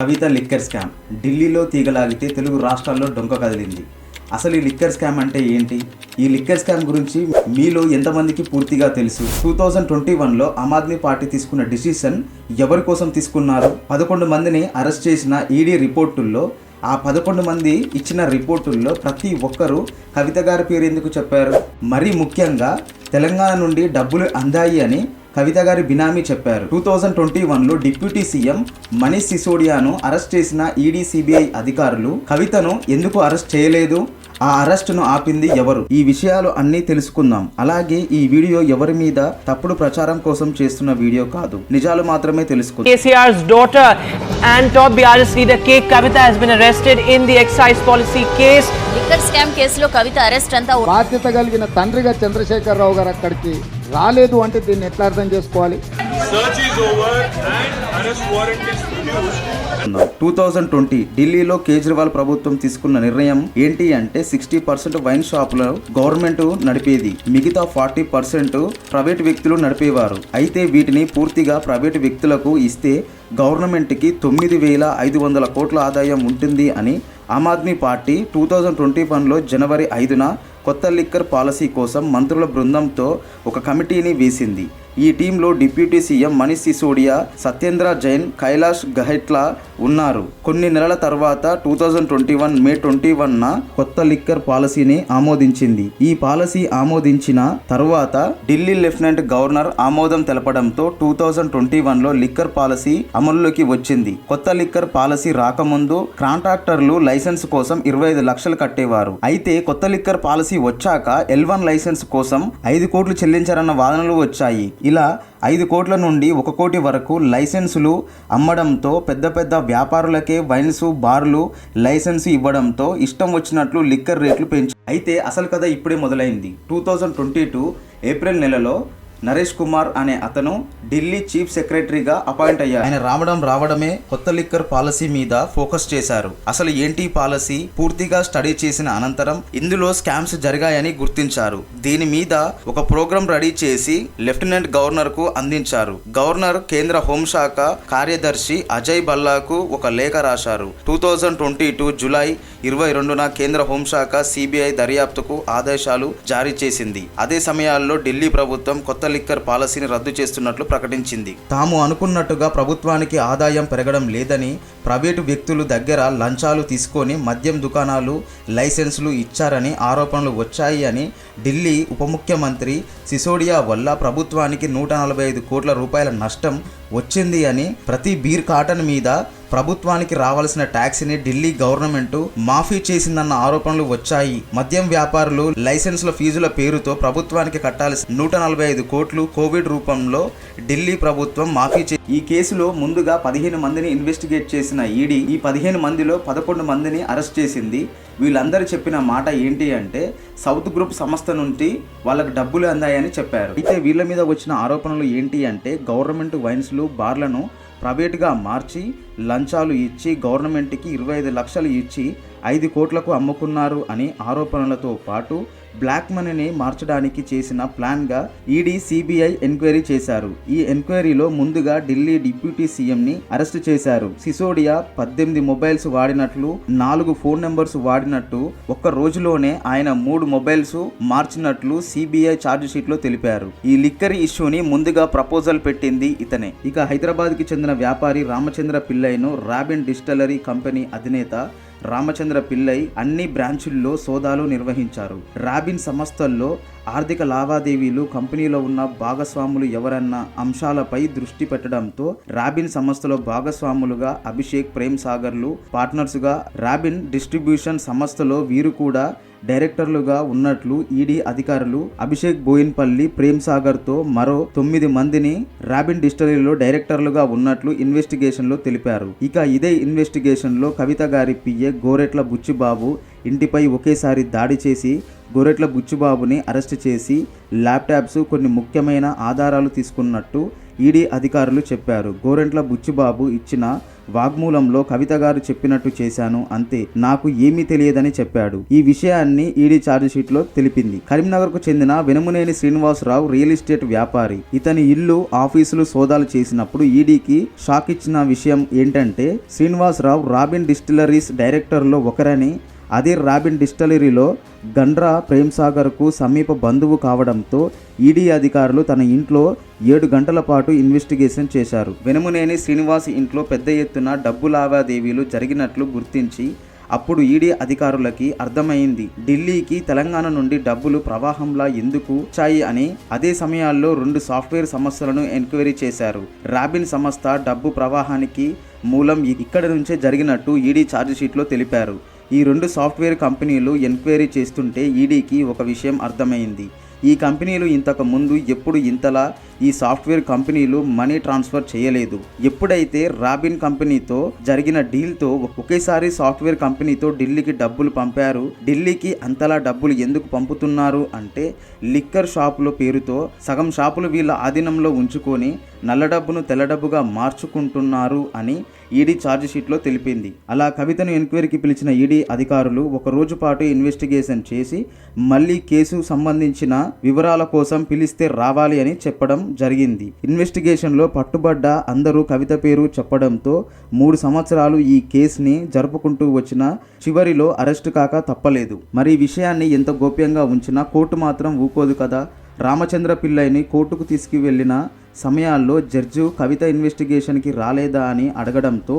కవిత liquor scam ఢిల్లీలో తీగలాగితే తెలుగు రాష్ట్రాల్లో డొంక కదిలింది. అసలు ఈ లిక్కర్ స్కామ్ అంటే ఏంటి? ఈ లిక్కర్ స్కామ్ గురించి మీలో ఎంతమందికి పూర్తిగా తెలుసు? 2021లో ఆమ్ ఆద్మీ పార్టీ తీసుకున్న డిసిషన్ ఎవరి కోసం తీసుకున్నారు? 11 మందిని అరెస్ట్ చేసిన ఈడీ రిపోర్టుల్లో ఆ 11 మంది ఇచ్చిన రిపోర్టుల్లో ప్రతి ఒక్కరూ కవిత గారి పేరు ఎందుకు చెప్పారు? మరీ ముఖ్యంగా తెలంగాణ నుండి డబ్బులు అందాయి అని కవిత గారి బినామీ చెప్పారు. 2021లో డిప్యూటీ సీఎం మనీష్ సిసోడియాను అరెస్ట్ చేసిన ఈడీ సిబిఐ అధికారులు కవితను ఎందుకు అరెస్ట్ చేయలేదు? ఆ అరెస్టును ఆపింది ఎవరు? ఈ విషయాలు అన్నీ తెలుసుకుందాం. అలాగే ఈ వీడియో ఎవరి మీద తప్పుడు ప్రచారం కోసం చేస్తున్న వీడియో కాదు, నిజాలు మాత్రమే తెలుసుకుందాం. KCR's daughter and top BRS leader K. Kavita has been arrested in the excise policy case. Liquor scam కేసులో కవిత అరెస్ట్ అంతా బాధ్యత కలిగిన తండ్రిగా చంద్రశేఖర్ రావు గారు అక్కడికి రాలేదు అంటే దీన్ని ఎట్లా అర్థం చేసుకోవాలి? Search is over and arrest warrant is produced. 2020 ఢిల్లీలో కేజ్రీవాల్ ప్రభుత్వం తీసుకున్న నిర్ణయం ఏంటి అంటే 60% వైన్ షాపులను గవర్నమెంట్ నడిపేది, మిగతా 40% ప్రైవేట్ వ్యక్తులు నడిపేవారు. అయితే వీటిని పూర్తిగా ప్రైవేట్ వ్యక్తులకు ఇస్తే గవర్నమెంట్కి 9,500 కోట్ల ఆదాయం ఉంటుంది అని ఆమ్ ఆద్మీ పార్టీ 2021లో జనవరి 5న కొత్త లిక్కర్ పాలసీ కోసం మంత్రుల బృందంతో ఒక కమిటీని వేసింది. ఈ టీంలో డిప్యూటీ సీఎం మనీష్ సిసోడియా, సత్యేంద్ర జైన్, కైలాష్ గహెట్లా ఉన్నారు. కొన్ని నెలల తర్వాత 2021 మే 21న కొత్త లిక్కర్ పాలసీని ఆమోదించింది. ఈ పాలసీ ఆమోదించిన తర్వాత ఢిల్లీ లెఫ్టినెంట్ గవర్నర్ ఆమోదం తెలపడంతో 2021లో లిక్కర్ పాలసీ అమలులోకి వచ్చింది. కొత్త లిక్కర్ పాలసీ రాకముందు కాంట్రాక్టర్లు లైసెన్స్ కోసం 25 లక్షలు కట్టేవారు. అయితే కొత్త లిక్కర్ పాలసీ వచ్చాక L1 లైసెన్స్ కోసం 5 కోట్లు చెల్లించారన్న వాదనలు వచ్చాయి. ఇలా 5 కోట్ల నుండి 1 కోటి వరకు లైసెన్సులు అమ్మడంతో పెద్ద పెద్ద వ్యాపారులకే వైన్స్ బార్లు లైసెన్స్ ఇవ్వడంతో ఇష్టం వచ్చినట్లు లిక్కర్ రేట్లు పెంచారు. అయితే అసలు కథ ఇప్పుడే మొదలైంది. 2022 ఏప్రిల్ నెలలో నరేష్ కుమార్ అనే అతను ఢిల్లీ చీఫ్ సెక్రటరీగా అపాయింట్ అయ్యారు. ఆయన రావడమే కొత్త లిక్కర్ పాలసీ మీద ఫోకస్ చేశారు. అసలు ఏంటి పాలసీ పూర్తిగా స్టడీ చేసిన అనంతరం ఇందులో స్కామ్స్ జరిగాయని గుర్తించారు. దీని మీద ఒక ప్రోగ్రాం రెడీ చేసి లెఫ్టినెంట్ గవర్నర్ కు అందించారు. గవర్నర్ కేంద్ర హోంశాఖ కార్యదర్శి అజయ్ భల్లాకు ఒక లేఖ రాశారు. 2022 జూలై 22న కేంద్ర హోంశాఖ సిబిఐ దర్యాప్తుకు ఆదేశాలు జారీ చేసింది. అదే సమయాల్లో ఢిల్లీ ప్రభుత్వం కొత్త లిక్కర్ పాలసీని రద్దు చేస్తున్నట్లు ప్రకటించింది. తాము అనుకున్నట్టుగా ప్రభుత్వానికి ఆదాయం పెరగడం లేదని, ప్రైవేటు వ్యక్తుల దగ్గర లంచాలు తీసుకొని మద్యం దుకాణాలు లైసెన్సులు ఇచ్చారని ఆరోపణలు వచ్చాయి అని ఢిల్లీ ఉప ముఖ్యమంత్రి సిసోడియా వల్ల ప్రభుత్వానికి 145 కోట్ల రూపాయల నష్టం వచ్చింది అని, ప్రతి బీర్ కాటన్ మీద ప్రభుత్వానికి రావాల్సిన ట్యాక్సీని ఢిల్లీ గవర్నమెంట్ మాఫీ చేసిందన్న ఆరోపణలు వచ్చాయి. మద్యం వ్యాపారులు లైసెన్సుల ఫీజుల పేరుతో ప్రభుత్వానికి కట్టాల్సిన 145 కోట్లు కోవిడ్ రూపంలో ఢిల్లీ ప్రభుత్వం మాఫీ ఈ కేసులో ముందుగా 15 మందిని ఇన్వెస్టిగేట్ చేసిన ఈడీ ఈ 15 మందిలో 11 మందిని అరెస్ట్ చేసింది. వీళ్ళందరూ చెప్పిన మాట ఏంటి అంటే సౌత్ గ్రూప్ సంస్థ నుండి వాళ్ళకు డబ్బులు అందాయని చెప్పారు. అయితే వీళ్ళ మీద వచ్చిన ఆరోపణలు ఏంటి అంటే గవర్నమెంట్ వైన్స్లు బార్లను ప్రైవేట్గా మార్చి లంచాలు ఇచ్చి గవర్నమెంట్కి 25 లక్షలు ఇచ్చి 5 కోట్లకు అమ్ముకున్నారు అని ఆరోపణలతో పాటు బ్లాక్ మనీని మార్చడానికి చేసిన ప్లాన్గా ఈడీ సిబిఐ ఎంక్వైరీ చేశారు. ఈ ఎంక్వైరీలో ముందుగా ఢిల్లీ డిప్యూటీ సీఎంని అరెస్ట్ చేశారు. సిసోడియా 18 మొబైల్స్ వాడినట్లు, 4 ఫోన్ నెంబర్స్ వాడినట్టు, ఒక్క రోజులోనే ఆయన 3 మొబైల్స్ మార్చినట్లు సిబిఐ ఛార్జ్ షీట్ లో తెలిపారు. ఈ లిక్కర్ ఇష్యూని ముందుగా ప్రపోజల్ పెట్టింది ఇతనే. ఇక హైదరాబాద్కి చెందిన వ్యాపారి రామచంద్ర పిల్లైను రాబిన్ డిస్టిలరీ కంపెనీ అధినేత రామచంద్ర పిల్లై అన్ని బ్రాంచుల్లో సోదాలు నిర్వహించారు. రాబిన్ సంస్థల్లో ఆర్థిక లావాదేవీలు, కంపెనీలో ఉన్న భాగస్వాములు ఎవరన్న అంశాలపై దృష్టి పెట్టడంతో రాబిన్ సంస్థలో భాగస్వాములుగా అభిషేక్, ప్రేమ్ సాగర్లు పార్ట్నర్స్గా, రాబిన్ డిస్ట్రిబ్యూషన్ సంస్థలో వీరు కూడా డైరెక్టర్లుగా ఉన్నట్లు ఈడీ అధికారులు అభిషేక్ బోయిన్పల్లి, ప్రేమ్ సాగర్తో మరో 9 మందిని రాబిన్ డిస్టిలరీలో డైరెక్టర్లుగా ఉన్నట్లు ఇన్వెస్టిగేషన్లో తెలిపారు. ఇక ఇదే ఇన్వెస్టిగేషన్లో కవిత గారి పిఏ గోరెట్ల బుచ్చిబాబు ఇంటిపై ఒకేసారి దాడి చేసి గొర్రెట్ల బుచ్చిబాబుని అరెస్ట్ చేసి ల్యాప్టాప్స్ కొన్ని ముఖ్యమైన ఆధారాలు తీసుకున్నట్టు ఈడీ అధికారులు చెప్పారు. గోరెంట్ల బుచ్చిబాబు ఇచ్చిన వాగ్మూలంలో కవిత గారు చెప్పినట్టు చేశాను, అంతే, నాకు ఏమీ తెలియదని చెప్పాడు. ఈ విషయాన్ని ఈడీ ఛార్జిషీట్లో తెలిపింది. కరీంనగర్కు చెందిన వెనుమునేని శ్రీనివాసరావు రియల్ ఎస్టేట్ వ్యాపారి. ఇతని ఇల్లు, ఆఫీసులు సోదాలు చేసినప్పుడు ఈడీకి షాక్ ఇచ్చిన విషయం ఏంటంటే శ్రీనివాసరావు రాబిన్ డిస్టిలరీస్ డైరెక్టర్లో ఒకరని, అదే రాబిన్ డిస్టిలరీలో గండ్రా ప్రేమ్సాగర్కు సమీప బంధువు కావడంతో ఈడీ అధికారులు తన ఇంట్లో 7 గంటల పాటు ఇన్వెస్టిగేషన్ చేశారు. వెనుమునేని శ్రీనివాస్ ఇంట్లో పెద్ద ఎత్తున డబ్బు లావాదేవీలు జరిగినట్లు గుర్తించి అప్పుడు ఈడీ అధికారులకి అర్థమైంది ఢిల్లీకి తెలంగాణ నుండి డబ్బులు ప్రవాహంలా ఎందుకు వచ్చాయి అని. అదే సమయాల్లో 2 సాఫ్ట్వేర్ సంస్థలను ఎంక్వైరీ చేశారు. రాబిన్ సంస్థ డబ్బు ప్రవాహానికి మూలం ఇక్కడి నుంచే జరిగినట్టు ఈడీ ఛార్జిషీట్లో తెలిపారు. ఈ 2 సాఫ్ట్వేర్ కంపెనీలు ఎంక్వైరీ చేస్తుంటే ఈడీకి ఒక విషయం అర్థమైంది. ఈ కంపెనీలు ఇంతకు ముందు ఎప్పుడు ఇంతలా ఈ సాఫ్ట్వేర్ కంపెనీలు మనీ ట్రాన్స్ఫర్ చేయలేదు. ఎప్పుడైతే రాబిన్ కంపెనీతో జరిగిన డీల్తో ఒకేసారి సాఫ్ట్వేర్ కంపెనీతో ఢిల్లీకి డబ్బులు పంపారు. ఢిల్లీకి అంతలా డబ్బులు ఎందుకు పంపుతున్నారు అంటే లిక్కర్ షాపుల పేరుతో సగం షాపులు వీళ్ళ ఆధీనంలో ఉంచుకొని నల్ల డబ్బును తెల్ల డబ్బుగా మార్చుకుంటున్నారు అని ఈడీ ఛార్జిషీట్లో తెలిపింది. అలా కవితను ఎంక్వైరీకి పిలిచిన ఈడీ అధికారులు ఒక రోజు పాటు ఇన్వెస్టిగేషన్ చేసి మళ్ళీ కేసు సంబంధించిన వివరాల కోసం పిలిస్తే రావాలి అని చెప్పడం జరిగింది. ఇన్వెస్టిగేషన్లో పట్టుబడ్డ అందరూ కవిత పేరు చెప్పడంతో 3 సంవత్సరాలు ఈ కేసుని జరుపుకుంటూ వచ్చిన చివరిలో అరెస్టు కాక తప్పలేదు. మరి ఈ విషయాన్ని ఎంత గోప్యంగా ఉంచినా కోర్టు మాత్రం ఊకోదు కదా. రామచంద్ర పిల్లైని కోర్టుకు తీసుకువెళ్లిన సమయాల్లో జడ్జి కవిత ఇన్వెస్టిగేషన్కి రాలేదా అని అడగడంతో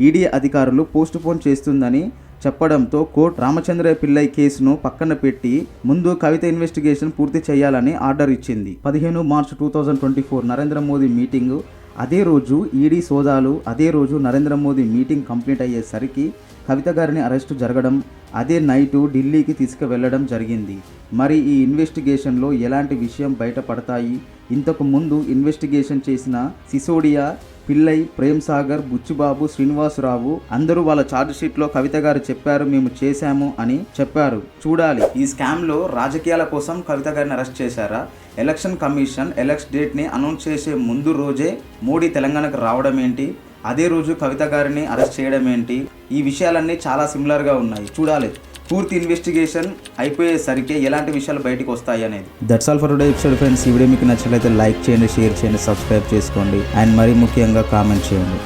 ఈడీ అధికారులు పోస్టుపోన్ చేస్తుందని చెప్పడంతో కోర్టు రామచంద్ర పిల్లై కేసును పక్కన పెట్టి ముందు కవిత ఇన్వెస్టిగేషన్ పూర్తి చేయాలని ఆర్డర్ ఇచ్చింది. 15 మార్చి 2024 నరేంద్ర మోదీ మీటింగు, అదే రోజు ఈడీ సోదాలు, అదే రోజు నరేంద్ర మోదీ మీటింగ్ కంప్లీట్ అయ్యేసరికి కవిత గారిని అరెస్టు జరగడం, అదే నైటు ఢిల్లీకి తీసుకువెళ్లడం జరిగింది. మరి ఈ ఇన్వెస్టిగేషన్లో ఎలాంటి విషయం బయటపడతాయి? ఇంతకు ముందు ఇన్వెస్టిగేషన్ చేసిన సిసోడియా, పిల్లై, ప్రేమ్సాగర్, బుచ్చిబాబు, శ్రీనివాసరావు అందరూ వాళ్ళ ఛార్జ్షీట్లో కవిత గారు చెప్పారు మేము చేశాము అని చెప్పారు. చూడాలి ఈ స్కామ్లో రాజకీయాల కోసం కవిత గారిని అరెస్ట్ చేశారా? ఎలక్షన్ కమిషన్ ఎలక్షన్ డేట్ని అనౌన్స్ చేసే ముందు రోజే మోడీ తెలంగాణకు రావడం ఏంటి? అదే రోజు కవిత గారిని అరెస్ట్ చేయడం ఏంటి? ఈ విషయాలన్నీ చాలా సిమిలర్గా ఉన్నాయి. చూడాలి పూర్తి ఇన్వెస్టిగేషన్ అయిపోయేసరికి ఎలాంటి విషయాలు బయటకు వస్తాయి అనేది. That's all for today episode friends. ఈ వీడియో మీకు నచ్చినట్లయితే లైక్ చేయండి, షేర్ చేయండి, సబ్స్క్రైబ్ చేసుకోండి అండ్ మరీ ముఖ్యంగా కామెంట్ చేయండి.